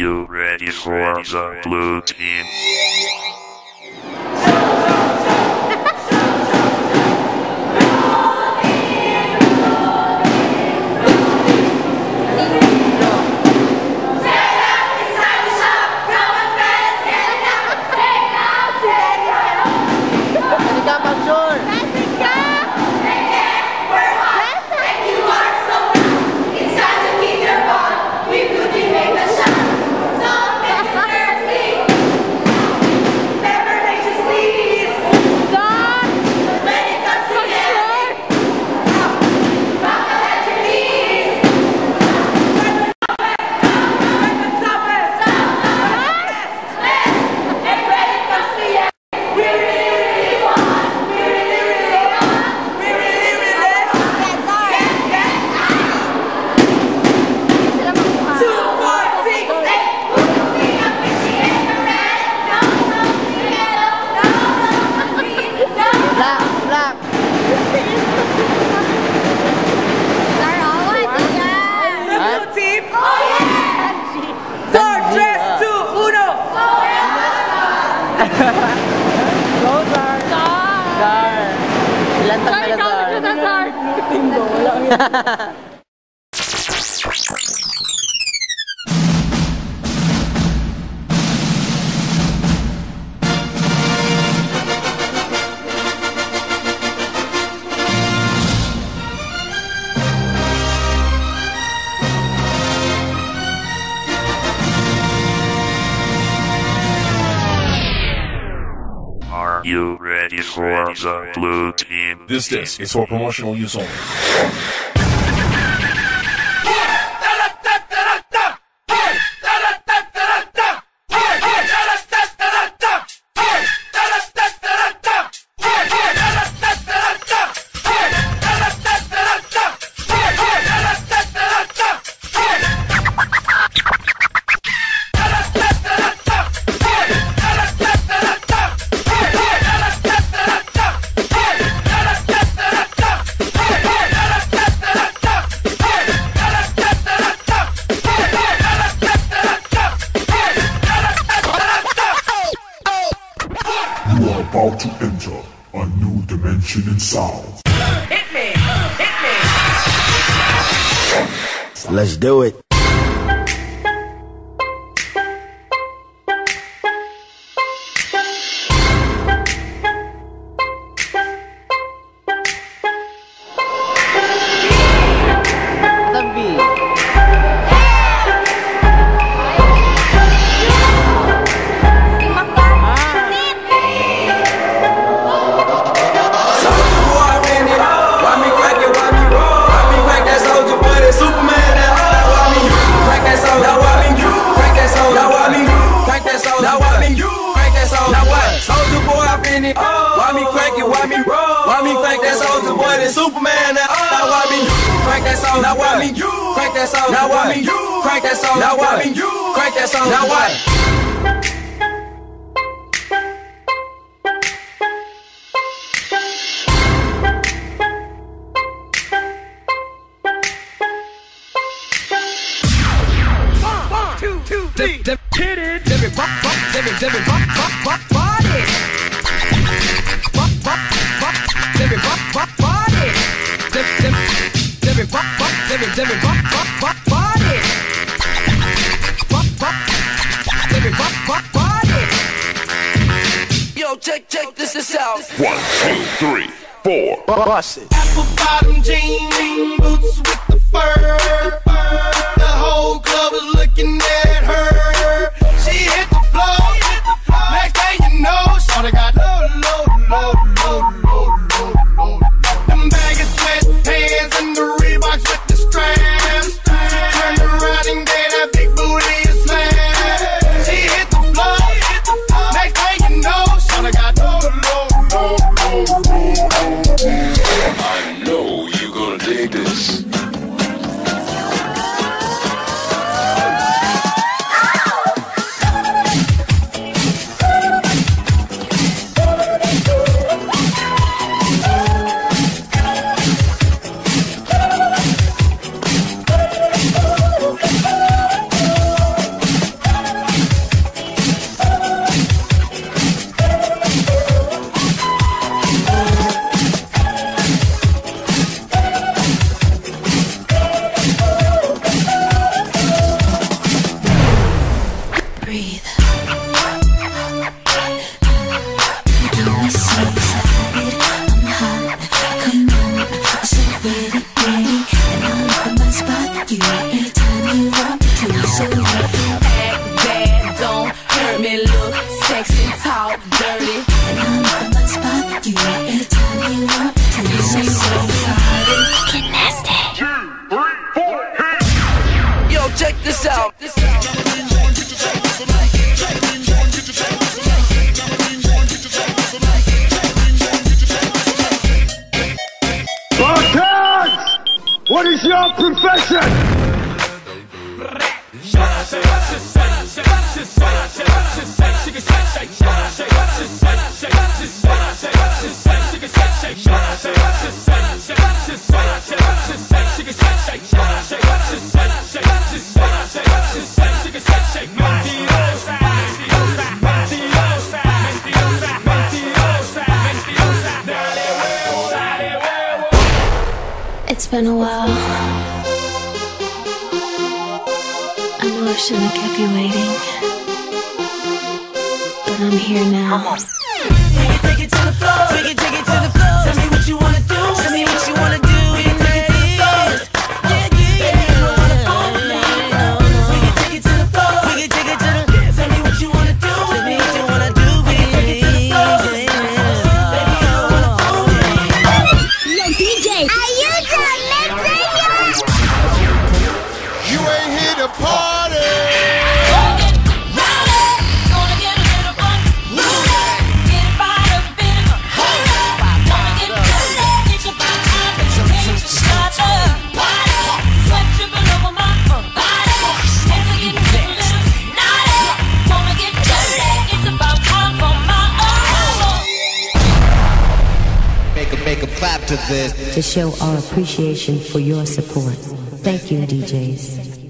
you ready for the blue team? Are you ready for the blue team? This disc is for promotional use only. About to enter a new dimension in sound. Hit me! Hit me! Let's do it. Why me crank it, why me roll? Why me crank that soldier boy, that Superman? Now why me crank that song? Now why me crank that song? Now why me crank that song? Now why me crank that song? Now why? Hit it! Let me pop, pop, let me pop, pop, pop, party! Pop, pop, pop, let me pop, pop, party! Let me pop, pop, let me pop, pop, pop, party! Pop, pop, let me pop, pop, party! Yo, check this out. 1, 2, 3, 4. Bust it. Apple bottom jean boots with the fur. The whole club was looking at her. She hit the floor. Next thing you know, shawty got low. Them baggy sweatpants and the Reeboks with the straps. Turned around and gave that big booty a slam. She hit the floor. Next thing you know, shawty got low. I know you're gonna dig this. check this out. What is your profession? It's been a while. I know I shouldn't have kept you waiting, but I'm here now. Take it to the floor. Take it to the floor. Tell me what you wanna do. Tell me what you wanna do. We can take it to the floor. Yeah. You don't wanna go with me. We can take it to the floor. We can take it to the. Tell me what you wanna do. Tell me what you wanna do. We can take it to the floor. Baby, you don't wanna go with me. Yo, DJ, are you done mixing? You ain't here to party. Make a clap to this To show our appreciation for your support. Thank you, DJs.